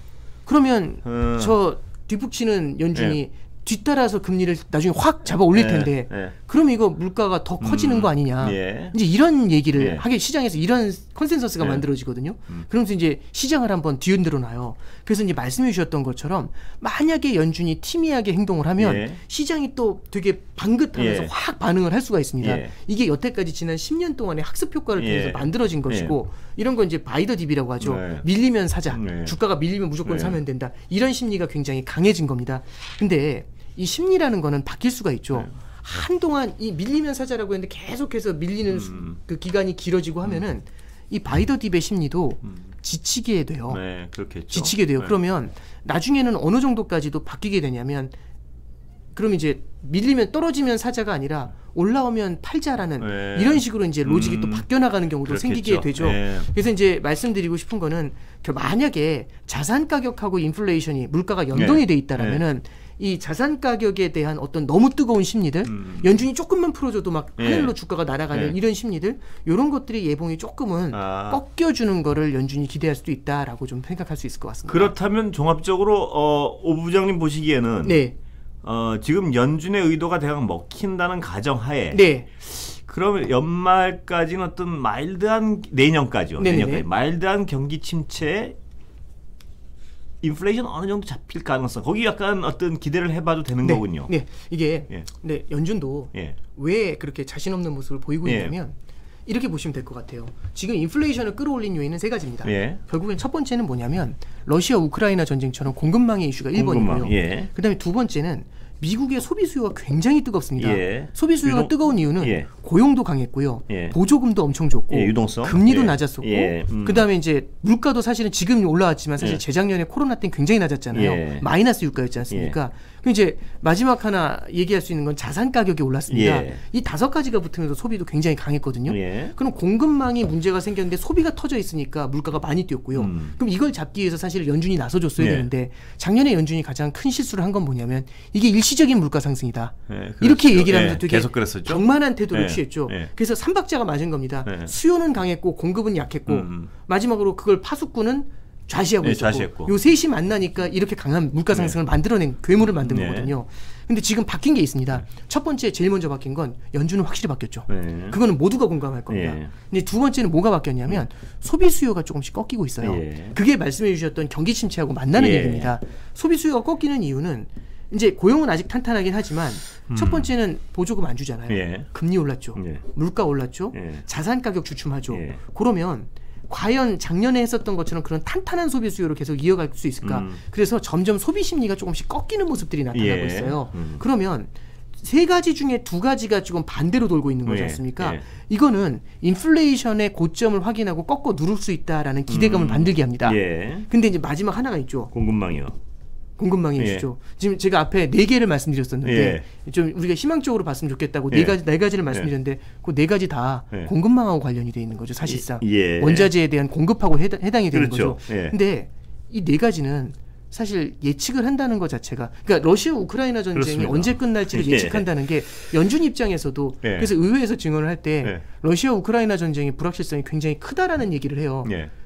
그러면 저 뒷북치는 연준이 뒤따라서 금리를 나중에 확 잡아 올릴 텐데 그럼 이거 물가가 더 커지는 거 아니냐. 이제 이런 얘기를 하게 시장에서 이런 컨센서스가 만들어지거든요. 그러면서 이제 시장을 한번 뒤흔들어 놔요. 그래서 이제 말씀해 주셨던 것처럼 만약에 연준이 티미하게 행동을 하면 시장이 또 되게 방긋하면서 확 반응을 할 수가 있습니다. 이게 여태까지 지난 10년 동안의 학습 효과를 통해서 만들어진 것이고 이런 건 이제 바이 더 딥이라고 하죠. 밀리면 사자. 주가가 밀리면 무조건 사면 된다. 이런 심리가 굉장히 강해진 겁니다. 근데 이 심리라는 거는 바뀔 수가 있죠. 한동안 이 밀리면 사자라고 했는데 계속해서 밀리는 그 기간이 길어지고 하면은 이 바이 더 딥의 심리도 지치게 돼요. 그렇겠죠. 지치게 돼요. 그러면 나중에는 어느 정도까지도 바뀌게 되냐면 그럼 이제 밀리면 떨어지면 사자가 아니라 올라오면 팔자라는 이런 식으로 이제 로직이 또 바뀌어 나가는 경우도 그렇겠죠. 생기게 되죠. 그래서 이제 말씀드리고 싶은 거는 만약에 자산 가격하고 인플레이션이 물가가 연동이 돼 있다라면은 이 자산 가격에 대한 어떤 너무 뜨거운 심리들, 연준이 조금만 풀어줘도 막 하늘로 주가가 날아가는 이런 심리들, 이런 것들이 예봉이 조금은 꺾여주는 거를 연준이 기대할 수도 있다라고 좀 생각할 수 있을 것 같습니다. 그렇다면 종합적으로 오 부장님 보시기에는 지금 연준의 의도가 대강 먹힌다는 가정하에 그러면 연말까지는 어떤 마일드한 내년까지요. 마일드한 경기 침체에 인플레이션 어느 정도 잡힐 가능성, 거기 약간 어떤 기대를 해봐도 되는 거군요. 이게 연준도 왜 그렇게 자신 없는 모습을 보이고 있냐면 이렇게 보시면 될 것 같아요. 지금 인플레이션을 끌어올린 요인은 세 가지입니다. 결국엔 첫 번째는 뭐냐면 러시아 우크라이나 전쟁처럼 공급망의 이슈가 1번이고요. 그다음에 두 번째는 미국의 소비 수요가 굉장히 뜨겁습니다. 소비 수요가 뜨거운 이유는 고용도 강했고요. 보조금도 엄청 좋고 유동성. 금리도 낮았었고 그다음에 이제 물가도 사실은 지금 올라왔지만 사실 재작년에 코로나 때는 굉장히 낮았잖아요. 마이너스 유가였지 않습니까? 그럼 이제 마지막 하나 얘기할 수 있는 건 자산 가격이 올랐습니다. 이 5가지가 붙으면서 소비도 굉장히 강했거든요. 그럼 공급망이 문제가 생겼는데 소비가 터져 있으니까 물가가 많이 뛰었고요. 그럼 이걸 잡기 위해서 사실 연준이 나서줬어야 되는데 작년에 연준이 가장 큰 실수를 한 건 뭐냐면 이게 일시적인 물가 상승이다. 이렇게 얘기를 하면서 되게 계속 그랬었죠. 격만한 태도를 취했죠. 그래서 3박자가 맞은 겁니다. 수요는 강했고 공급은 약했고 마지막으로 그걸 파수꾼은 좌시하고 있었고 요 셋이 만나니까 이렇게 강한 물가 상승을 만들어낸 괴물을 만든 거거든요. 근데 지금 바뀐 게 있습니다. 첫 번째 제일 먼저 바뀐 건 연준은 확실히 바뀌었죠. 그거는 모두가 공감할 겁니다. 근데 두 번째는 뭐가 바뀌었냐면 소비 수요가 조금씩 꺾이고 있어요. 그게 말씀해 주셨던 경기 침체하고 만나는 얘기입니다. 소비 수요가 꺾이는 이유는 이제 고용은 아직 탄탄하긴 하지만 첫 번째는 보조금 안 주잖아요. 금리 올랐죠. 물가 올랐죠. 자산 가격 주춤하죠. 그러면 과연 작년에 했었던 것처럼 그런 탄탄한 소비 수요를 계속 이어갈 수 있을까? 그래서 점점 소비 심리가 조금씩 꺾이는 모습들이 나타나고 있어요. 그러면 세 가지 중에 두 가지가 지금 반대로 돌고 있는 거지 않습니까? 이거는 인플레이션의 고점을 확인하고 꺾어 누를 수 있다라는 기대감을 만들게 합니다. 근데 이제 마지막 하나가 있죠. 공급망이 있죠. 지금 제가 앞에 4개를 말씀드렸었는데 좀 우리가 희망적으로 봤으면 좋겠다고 네 가지를 말씀드렸는데 그 4가지 다 공급망하고 관련이 돼 있는 거죠. 사실상 원자재에 대한 공급하고 해당이 되는 거죠. 근데 이 4가지는 사실 예측을 한다는 것 자체가, 그러니까 러시아 우크라이나 전쟁이 그렇습니다. 언제 끝날지를 예측한다는 게 연준 입장에서도 그래서 의회에서 증언을 할 때 러시아 우크라이나 전쟁의 불확실성이 굉장히 크다라는 얘기를 해요.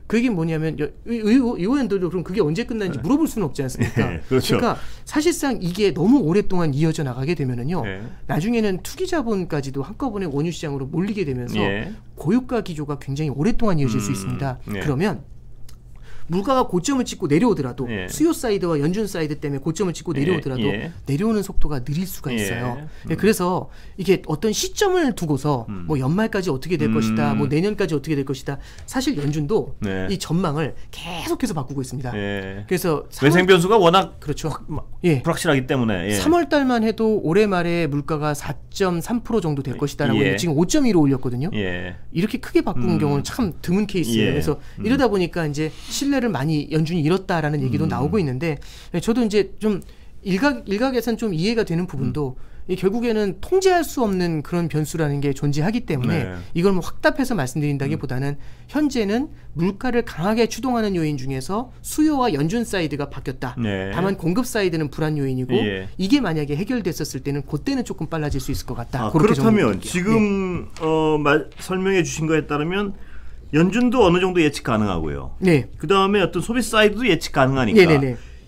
그 얘기는 뭐냐면 의원들도 그럼 그게 언제 끝나는지 물어볼 수는 없지 않습니까? 그렇죠. 그러니까 사실상 이게 너무 오랫동안 이어져 나가게 되면은요, 나중에는 투기 자본까지도 한꺼번에 원유 시장으로 몰리게 되면서 고유가 기조가 굉장히 오랫동안 이어질 수 있습니다. 그러면 물가가 고점을 찍고 내려오더라도 수요 사이드와 연준 사이드 때문에 고점을 찍고 내려오더라도 내려오는 속도가 느릴 수가 있어요. 그래서 이게 어떤 시점을 두고서 뭐 연말까지 어떻게 될 것이다, 뭐 내년까지 어떻게 될 것이다. 사실 연준도 이 전망을 계속해서 바꾸고 있습니다. 그래서 외생 변수가 워낙 그렇죠. 불확실하기 때문에 3월 달만 해도 올해 말에 물가가 4.3% 정도 될 것이다라고 지금 5.2로 올렸거든요. 이렇게 크게 바꾼 경우는 참 드문 케이스예요. 그래서 이러다 보니까 이제 신뢰를 많이 연준이 잃었다라는 얘기도 나오고 있는데, 저도 이제 좀 일각에서는 좀 이해가 되는 부분도 결국에는 통제할 수 없는 그런 변수라는 게 존재하기 때문에 이걸 뭐 확답해서 말씀드린다기보다는 현재는 물가를 강하게 추동하는 요인 중에서 수요와 연준 사이드가 바뀌었다. 다만 공급 사이드는 불안 요인이고 이게 만약에 해결됐었을 때는 그때는 조금 빨라질 수 있을 것 같다. 그렇다면 지금 설명해 주신 거에 따르면 연준도 어느 정도 예측 가능하고요. 그 다음에 어떤 소비 사이드도 예측 가능하니까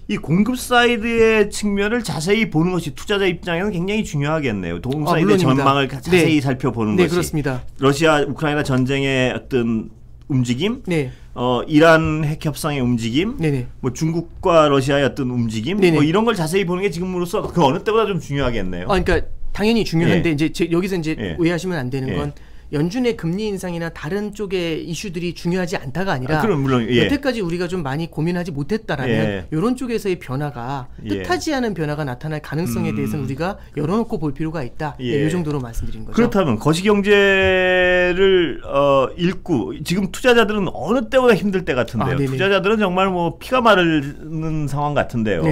이 공급 사이드의 측면을 자세히 보는 것이 투자자 입장에서는 굉장히 중요하겠네요. 공급 사이드의 전망을 자세히 살펴보는 것이. 그렇습니다. 러시아 우크라이나 전쟁의 어떤 움직임, 이란 핵 협상의 움직임, 뭐 중국과 러시아의 어떤 움직임, 뭐 이런 걸 자세히 보는 게 지금으로서 그 어느 때보다 좀 중요하겠네요. 그러니까 당연히 중요한데 이제 여기서 이제 오해하시면 안 되는 건. 연준의 금리 인상이나 다른 쪽의 이슈들이 중요하지 않다가 아니라 그럼 물론, 여태까지 우리가 좀 많이 고민하지 못했다라면 이런 쪽에서의 변화가 뜻하지 않은 변화가 나타날 가능성에 대해서는 우리가 열어놓고 볼 필요가 있다. 이 정도로 말씀드린 거죠. 그렇다면 거시경제를 읽고 지금 투자자들은 어느 때보다 힘들 때 같은데요. 투자자들은 정말 뭐 피가 마르는 상황 같은데요.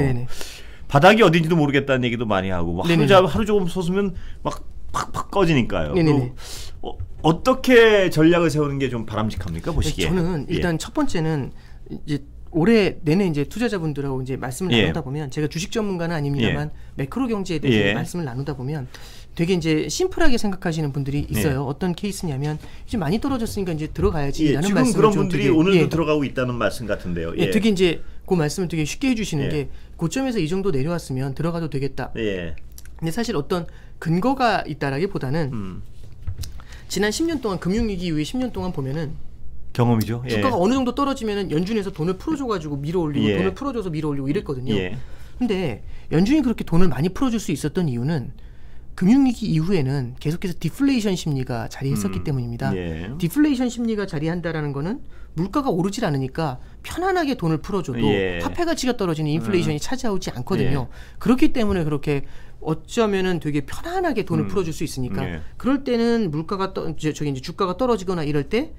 바닥이 어딘지도 모르겠다는 얘기도 많이 하고 뭐 하루 조금 솟으면 막 팍팍 꺼지니까요. 어떻게 전략을 세우는 게 좀 바람직합니까, 보시기에? 저는 일단 첫 번째는 이제 올해 내내 이제 투자자분들하고 이제 말씀을 나누다 보면, 제가 주식 전문가는 아닙니다만 매크로 경제에 대해서 말씀을 나누다 보면 되게 이제 심플하게 생각하시는 분들이 있어요. 어떤 케이스냐면 이제 많이 떨어졌으니까 이제 들어가야지라는 말씀을 지금 그런 분들이 오늘도 들어가고 있다는 말씀 같은데요. 되게 이제 그 말씀을 되게 쉽게 해주시는 게 고점에서 이 정도 내려왔으면 들어가도 되겠다. 근데 사실 어떤 근거가 있다라기보다는 지난 10년 동안 금융위기 이후에 10년 동안 보면은 경험이죠. 주가가 어느 정도 떨어지면은 연준에서 돈을 풀어줘가지고 밀어올리고 돈을 풀어줘서 밀어올리고 이랬거든요. 근데 연준이 그렇게 돈을 많이 풀어줄 수 있었던 이유는 금융위기 이후에는 계속해서 디플레이션 심리가 자리했었기 때문입니다. 디플레이션 심리가 자리한다라는 거는 물가가 오르질 않으니까 편안하게 돈을 풀어줘도 화폐 가치가 떨어지는 인플레이션이 찾아오지 않거든요. 그렇기 때문에 그렇게 어쩌면은 되게 편안하게 돈을 풀어줄 수 있으니까 그럴 때는 물가가 이제 주가가 떨어지거나 이럴 때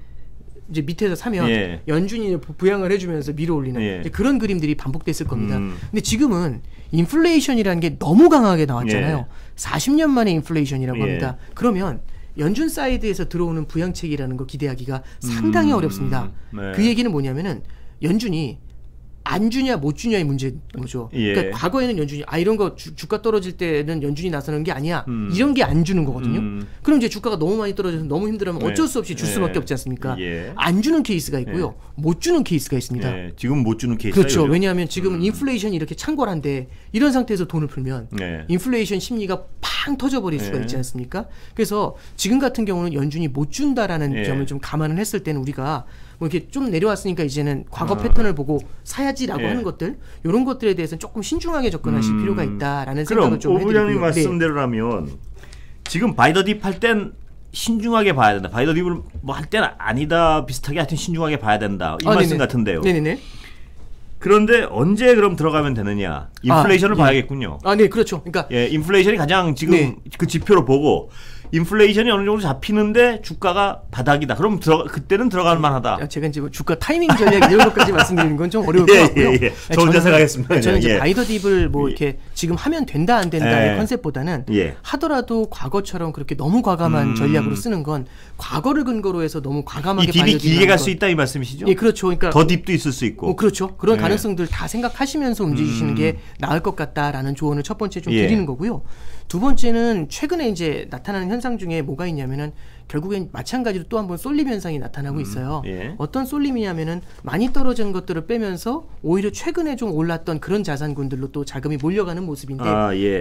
이제 밑에서 사면 연준이 부양을 해주면서 밀어올리는 그런 그림들이 반복됐을 겁니다. 근데 지금은 인플레이션이라는 게 너무 강하게 나왔잖아요. 40년 만에 인플레이션이라고 합니다. 그러면 연준 사이드에서 들어오는 부양책이라는 거 기대하기가 상당히 어렵습니다. 그 얘기는 뭐냐면은 연준이 안 주냐 못 주냐의 문제인 거죠. 그러니까 과거에는 연준이 이런 거 주가 떨어질 때는 연준이 나서는 게 아니야. 이런 게 안 주는 거거든요. 그럼 이제 주가가 너무 많이 떨어져서 너무 힘들면 어쩔 수 없이 줄 수밖에 없지 않습니까? 안 주는 케이스가 있고요. 못 주는 케이스가 있습니다. 지금 못 주는 케이스가 그렇죠. 왜냐하면 지금은 인플레이션이 이렇게 창궐한데 이런 상태에서 돈을 풀면 인플레이션 심리가 팡 터져버릴 수가 있지 않습니까? 그래서 지금 같은 경우는 연준이 못 준다라는 점을 좀 감안을 했을 때는 우리가 뭐 이렇게 좀 내려왔으니까 이제는 과거 패턴을 보고 사야지라고 하는 것들, 이런 것들에 대해서는 조금 신중하게 접근하실 필요가 있다라는 생각을 좀 해드리고요. 그럼 오 부장님 말씀대로라면 지금 바이 더 딥 할 땐 신중하게 봐야 된다. 바이더 딥을 뭐 할 때는 아니다 비슷하게 하여튼 신중하게 봐야 된다. 이 말씀 네네. 같은데요. 네네네. 그런데 언제 그럼 들어가면 되느냐? 인플레이션을 봐야겠군요. 네, 그렇죠. 그러니까 인플레이션이 가장 지금 그 지표로 보고 인플레이션이 어느 정도 잡히는데 주가가 바닥이다. 그럼 그때는 들어갈 만하다. 제가 이제 주가 타이밍 전략 이런 것까지 말씀드리는 건 좀 어려울 것 같고요. 저 혼자 생각했습니다. 저는 이제 바이더 딥을 뭐 이렇게 지금 하면 된다 안 된다의 컨셉보다는 하더라도 과거처럼 그렇게 너무 과감한 전략으로 쓰는 건 과거를 근거로 해서 너무 과감하게 이 딥이 길게 갈 수 있다 이 말씀이시죠? 예, 그렇죠. 그러니까 더 딥도 있을 수 있고. 그렇죠. 그런 가능성들 다 생각하시면서 움직이시는 게 나을 것 같다라는 조언을 첫 번째 좀 드리는 거고요. 두 번째는 최근에 이제 나타나는 현상 중에 뭐가 있냐면은 결국엔 마찬가지로 또 한 번 쏠림 현상이 나타나고 있어요. 어떤 쏠림이냐면은 많이 떨어진 것들을 빼면서 오히려 최근에 좀 올랐던 그런 자산군들로 또 자금이 몰려가는 모습인데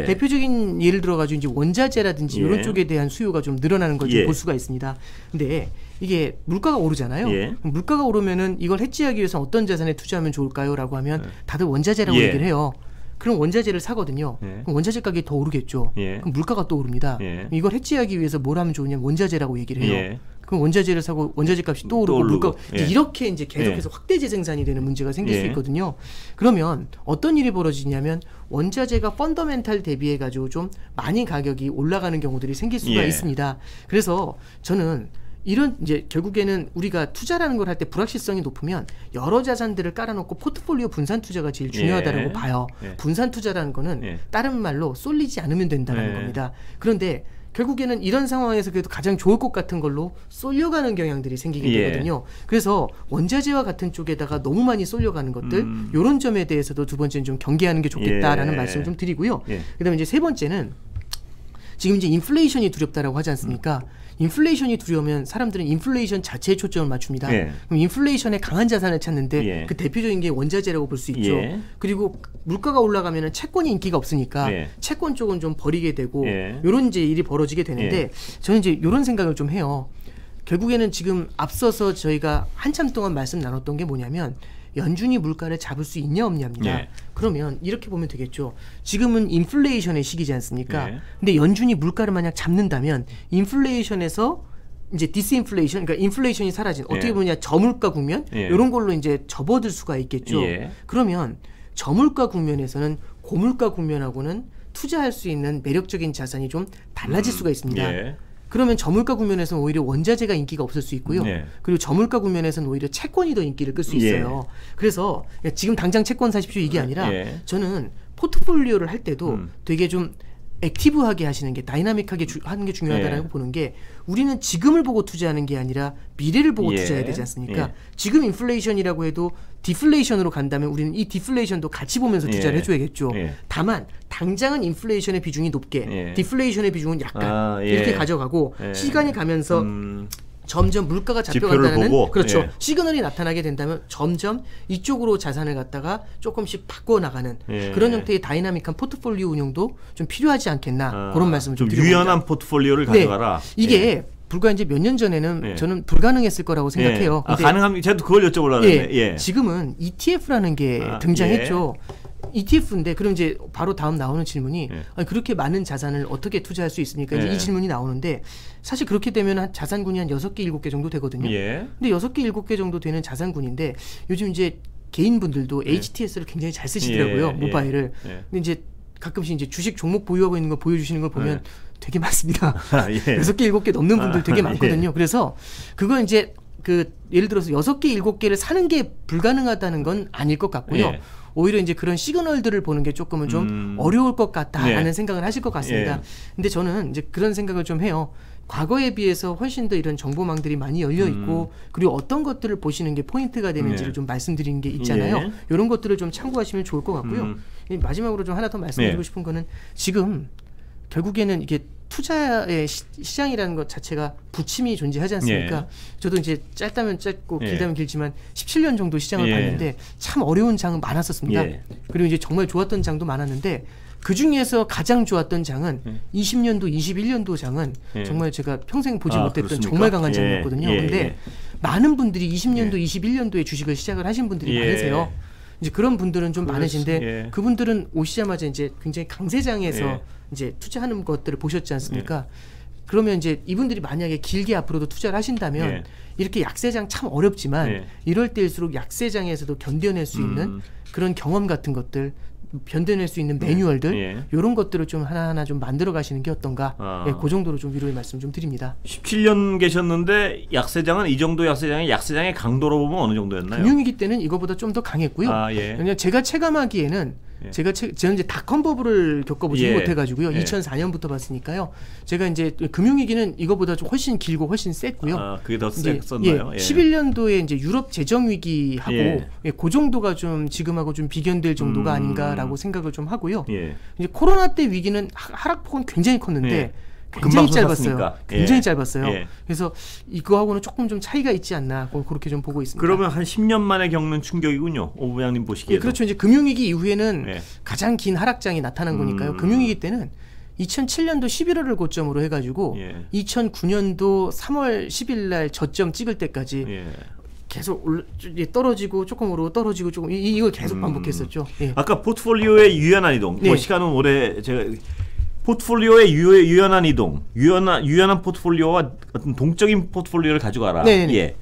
대표적인 예를 들어가지고 이제 원자재라든지 이런 쪽에 대한 수요가 좀 늘어나는 걸 좀 볼 수가 있습니다. 근데 이게 물가가 오르잖아요. 그럼 물가가 오르면은 이걸 해지하기 위해서 어떤 자산에 투자하면 좋을까요?라고 하면 다들 원자재라고 얘기를 해요. 그럼 원자재를 사거든요. 그럼 원자재 가격이 더 오르겠죠. 그럼 물가가 또 오릅니다. 이걸 해지하기 위해서 뭘 하면 좋으냐면 원자재라고 얘기를 해요. 그럼 원자재를 사고 원자재 값이 또 오르고 물가 이렇게 이제 계속해서 확대 재생산이 되는 문제가 생길 수 있거든요. 그러면 어떤 일이 벌어지냐면 원자재가 펀더멘탈 대비해 가지고 좀 많이 가격이 올라가는 경우들이 생길 수가 있습니다. 그래서 저는 이런 이제 결국에는 우리가 투자라는 걸 할 때 불확실성이 높으면 여러 자산들을 깔아놓고 포트폴리오 분산 투자가 제일 중요하다고 봐요. 분산 투자라는 거는 다른 말로 쏠리지 않으면 된다는 겁니다. 그런데 결국에는 이런 상황에서 그래도 가장 좋을 것 같은 걸로 쏠려가는 경향들이 생기게 되거든요. 그래서 원자재와 같은 쪽에다가 너무 많이 쏠려가는 것들 이런 점에 대해서도 두 번째는 좀 경계하는 게 좋겠다라는 말씀을 좀 드리고요. 그다음에 이제 세 번째는 지금 이제 인플레이션이 두렵다라고 하지 않습니까? 인플레이션이 두려우면 사람들은 인플레이션 자체에 초점을 맞춥니다. 그럼 인플레이션에 강한 자산을 찾는데 그 대표적인 게 원자재라고 볼 수 있죠. 그리고 물가가 올라가면은 채권이 인기가 없으니까 채권 쪽은 좀 버리게 되고 이런 이제 일이 벌어지게 되는데 저는 이제 이런 생각을 좀 해요. 결국에는 지금 앞서서 저희가 한참 동안 말씀 나눴던 게 뭐냐면 연준이 물가를 잡을 수 있냐 없냐입니다. 그러면 이렇게 보면 되겠죠. 지금은 인플레이션의 시기지 않습니까? 근데 연준이 물가를 만약 잡는다면 인플레이션에서 이제 디스인플레이션, 그러니까 인플레이션이 사라진 어떻게 보냐 저물가 국면 이런 걸로 이제 접어들 수가 있겠죠. 그러면 저물가 국면에서는 고물가 국면하고는 투자할 수 있는 매력적인 자산이 좀 달라질 수가 있습니다. 그러면 저물가 국면에서는 오히려 원자재가 인기가 없을 수 있고요. 그리고 저물가 국면에서는 오히려 채권이 더 인기를 끌 수 있어요. 그래서 지금 당장 채권 사십시오 이게 아니라 저는 포트폴리오를 할 때도 되게 좀 액티브하게 하시는 게 다이나믹하게 하는 게 중요하다고 보는 게 우리는 지금을 보고 투자하는 게 아니라 미래를 보고 투자해야 되지 않습니까? 지금 인플레이션이라고 해도 디플레이션으로 간다면 우리는 이 디플레이션도 같이 보면서 투자를 해줘야겠죠. 다만 당장은 인플레이션의 비중이 높게 디플레이션의 비중은 약간 이렇게 가져가고 시간이 가면서 점점 물가가 잡혀간다는 그렇죠. 시그널이 나타나게 된다면 점점 이쪽으로 자산을 갖다가 조금씩 바꿔 나가는 그런 형태의 다이나믹한 포트폴리오 운용도 좀 필요하지 않겠나 그런 말씀을 좀 드리고 유연한 포트폴리오를 가져가라. 이게 불과 이제 몇 년 전에는 저는 불가능했을 거라고 생각해요. 가능합니다. 저도 그걸 여쭤보려고 지금은 ETF라는 게 등장했죠. ETF인데 그럼 이제 바로 다음 나오는 질문이 아니, 그렇게 많은 자산을 어떻게 투자할 수 있습니까? 이제 이 질문이 나오는데 사실 그렇게 되면 한 자산군이 한 6개, 7개 정도 되거든요. 근데 6개, 7개 정도 되는 자산군인데 요즘 이제 개인분들도 HTS를 굉장히 잘 쓰시더라고요. 모바일을. 근데 이제 가끔씩 이제 주식 종목 보유하고 있는 거 보여주시는 걸 보면 되게 많습니다. 6개, 7개 넘는 분들 되게 많거든요. 그래서 그거 이제 그 예를 들어서 6개, 7개를 사는 게 불가능하다는 건 아닐 것 같고요. 오히려 이제 그런 시그널들을 보는 게 조금은 좀 어려울 것 같다라는 생각을 하실 것 같습니다. 근데 저는 이제 그런 생각을 좀 해요. 과거에 비해서 훨씬 더 이런 정보망들이 많이 열려 있고 그리고 어떤 것들을 보시는 게 포인트가 되는지를 좀 말씀드리는 게 있잖아요. 이런 것들을 좀 참고하시면 좋을 것 같고요. 마지막으로 좀 하나 더 말씀드리고 싶은 거는 지금 결국에는 이게 투자의 시장이라는 것 자체가 부침이 존재하지 않습니까? 저도 이제 짧다면 짧고 길다면 길지만 17년 정도 시장을 봤는데 참 어려운 장은 많았었습니다. 그리고 이제 정말 좋았던 장도 많았는데 그 중에서 가장 좋았던 장은 20년도, 21년도 장은 정말 제가 평생 보지 못했던 그렇습니까? 정말 강한 장이었거든요. 그런데 많은 분들이 20년도, 21년도에 주식을 시작을 하신 분들이 많으세요. 이제 그런 분들은 좀 많으신데 그분들은 오시자마자 이제 굉장히 강세장에서 이제 투자하는 것들을 보셨지 않습니까? 그러면 이제 이분들이 만약에 길게 앞으로도 투자를 하신다면 예. 이렇게 약세장 참 어렵지만 예. 이럴 때일수록 약세장에서도 견뎌낼 수 있는 그런 경험 같은 것들, 견뎌낼 수 있는 매뉴얼들 예. 이런 것들을 좀 하나하나 좀 만들어 가시는 게 어떤가 예, 그 정도로 좀 위로의 말씀 좀 드립니다. 17년 계셨는데 약세장은 이 정도 약세장의 강도로 보면 어느 정도였나요? 금융위기 때는 이거보다 좀 더 강했고요. 예. 그냥 제가 체감하기에는 제가 이제 닷컴 버블을 겪어보지 예. 못해가지고요. 예. 2004년부터 봤으니까요. 제가 이제 금융위기는 이거보다 좀 훨씬 길고 훨씬 셌고요. 그게 더 셌었나요? 예. 11년도에 이제 유럽 재정 위기하고 예. 그 정도가 좀 지금하고 좀 비견될 정도가 아닌가라고 생각을 좀 하고요. 예. 이제 코로나 때 위기는 하락폭은 굉장히 컸는데. 예. 굉장히 짧았어요. 굉장히 예. 짧았어요. 예. 그래서 이거하고는 조금 좀 차이가 있지 않나 그렇게 좀 보고 있습니다. 그러면 한 10년 만에 겪는 충격이군요. 오 부장님 보시기에도. 예, 그렇죠. 이제 금융위기 이후에는 예. 가장 긴 하락장이 나타난 거니까요. 금융위기 때는 2007년도 11월을 고점으로 해가지고 예. 2009년도 3월 10일 날 저점 찍을 때까지 예. 계속 떨어지고 조금으로 떨어지고 조금 이걸 계속 반복했었죠. 예. 아까 포트폴리오의 유연한 이동. 네. 시간은 오래 제가 포트폴리오의 유연한 이동, 유연한 포트폴리오와 어떤 동적인 포트폴리오를 가져가라. 네네. 예.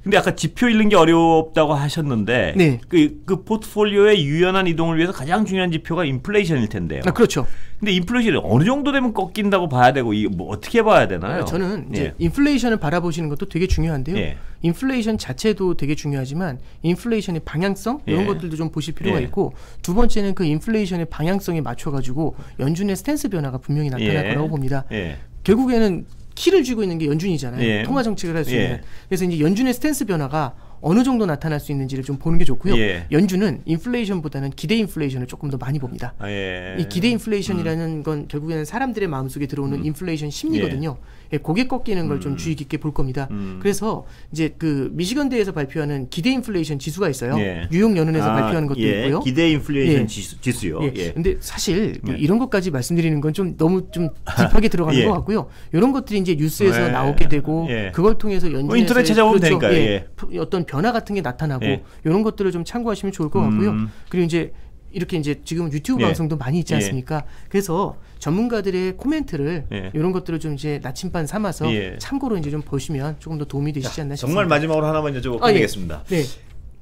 근데 아까 지표 읽는 게 어렵다고 하셨는데 네. 그 포트폴리오의 유연한 이동을 위해서 가장 중요한 지표가 인플레이션일 텐데요. 그렇죠. 근데 인플레이션이 어느 정도 되면 꺾인다고 봐야 되고 이게 뭐 어떻게 봐야 되나요? 저는 이제 예. 인플레이션을 바라보시는 것도 되게 중요한데요. 예. 인플레이션 자체도 되게 중요하지만 인플레이션의 방향성 이런 예. 것들도 좀 보실 필요가 예. 있고 두 번째는 그 인플레이션의 방향성에 맞춰가지고 연준의 스탠스 변화가 분명히 나타날 거라고 봅니다. 예. 결국에는 키를 쥐고 있는 게 연준이잖아요. 예. 통화 정책을 할 수 있는. 그래서 이제 연준의 스탠스 변화가 어느 정도 나타날 수 있는지를 좀 보는 게 좋고요. 예. 연준은 인플레이션보다는 기대 인플레이션을 조금 더 많이 봅니다. 예. 이 기대 인플레이션이라는 건 결국에는 사람들의 마음속에 들어오는 인플레이션 심리거든요. 예. 고개 꺾이는 걸 좀 주의 깊게 볼 겁니다. 그래서 이제 그 미시건대에서 발표하는 기대 인플레이션 지수가 있어요. 예. 뉴욕 연은에서 발표하는 것도 예. 있고요. 기대 인플레이션 지수요. 예. 근데 사실 이런 것까지 말씀드리는 건 좀 너무 좀 딥하게 들어가는 것 같고요. 이런 것들이 이제 뉴스에서 나오게 되고 그걸 통해서 연준에서 인터넷 찾아보면 그렇죠. 되니까요. 어떤 변화 같은 게 나타나고 이런 것들을 좀 참고하시면 좋을 것 같고요. 그리고 이제 이렇게 이제 지금 유튜브 방송도 많이 있지 않습니까? 그래서 전문가들의 코멘트를 이런 것들을 좀 이제 나침반 삼아서 참고로 이제 좀 보시면 조금 더 도움이 되시지 않나 싶습니다. 정말 마지막으로 하나만 여쭤보고 끝내겠습니다. 네.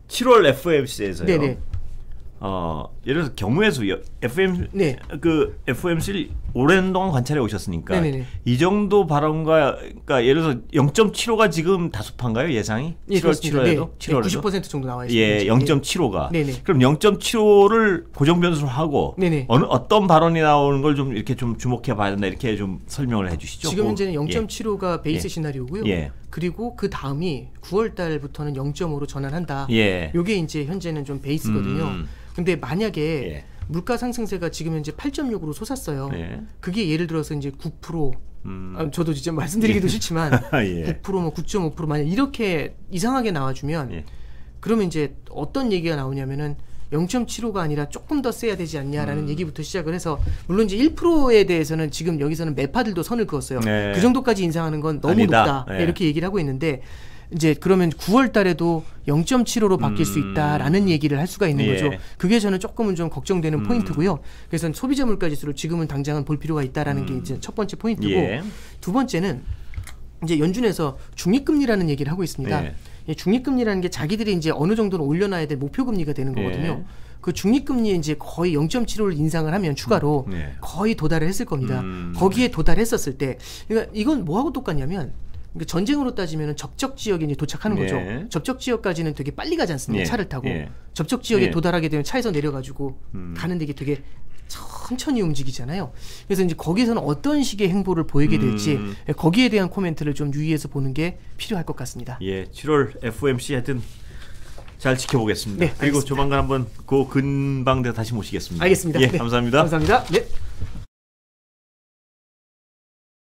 7월 FOMC에서요. 네네. 예를 들어서 경우의 수 FOMC를 오랜 동안 관찰해 오셨으니까 네네네. 이 정도 발언과 그러니까 예를 들어서 0.75가 지금 다소판가요 예상이? 예, 7월 7월에도? 네, 90% 정도 나와 있습니다. 예, 0.75가. 네네. 그럼 0.75를 고정 변수로 하고 어떤 발언이 나오는 걸 좀 이렇게 좀 주목해 봐야 된다 이렇게 좀 설명을 해주시죠. 지금 현재는 0.75가 베이스 시나리오고요. 그리고 그 다음이 9월 달부터는 0.5로 전환한다. 요게 이제 현재는 좀 베이스거든요. 근데 만약에 물가 상승세가 지금 현재 8.6으로 솟았어요. 그게 예를 들어서 이제 9%, 저도 진짜 말씀드리기도 싫지만 9% 뭐 9.5% 만약 이렇게 이상하게 나와주면 그러면 이제 어떤 얘기가 나오냐면은 0.75가 아니라 조금 더 세야 되지 않냐라는 얘기부터 시작을 해서 물론 이제 1%에 대해서는 지금 여기서는 매파들도 선을 그었어요. 그 정도까지 인상하는 건 너무 높다 이렇게 얘기를 하고 있는데 이제 그러면 9월 달에도 0.75로 바뀔 수 있다라는 얘기를 할 수가 있는 거죠. 그게 저는 조금은 좀 걱정되는 포인트고요. 그래서 소비자 물가 지수를 지금은 당장은 볼 필요가 있다라는 게 이제 첫 번째 포인트고 두 번째는 이제 연준에서 중립금리라는 얘기를 하고 있습니다. 중립금리라는 게 자기들이 이제 어느 정도는 올려놔야 될 목표금리가 되는 거거든요. 그 중립금리에 이제 거의 0.75를 인상을 하면 추가로 거의 도달을 했을 겁니다. 거기에 도달했었을 때, 그러니까 이건 뭐하고 똑같냐면 그러니까 전쟁으로 따지면 접적 지역에 이제 도착하는 거죠. 접적 지역까지는 되게 빨리 가지 않습니까? 차를 타고 접적 지역에 도달하게 되면 차에서 내려가지고 가는 데게 되게 천천히 움직이잖아요. 그래서 이제 거기서는 어떤 식의 행보를 보이게 될지 거기에 대한 코멘트를 좀 유의해서 보는 게 필요할 것 같습니다. 7월 FOMC 하여튼 잘 지켜보겠습니다. 네, 그리고 조만간 한번 그 근방대 다시 모시겠습니다. 알겠습니다. 감사합니다. 감사합니다. 네.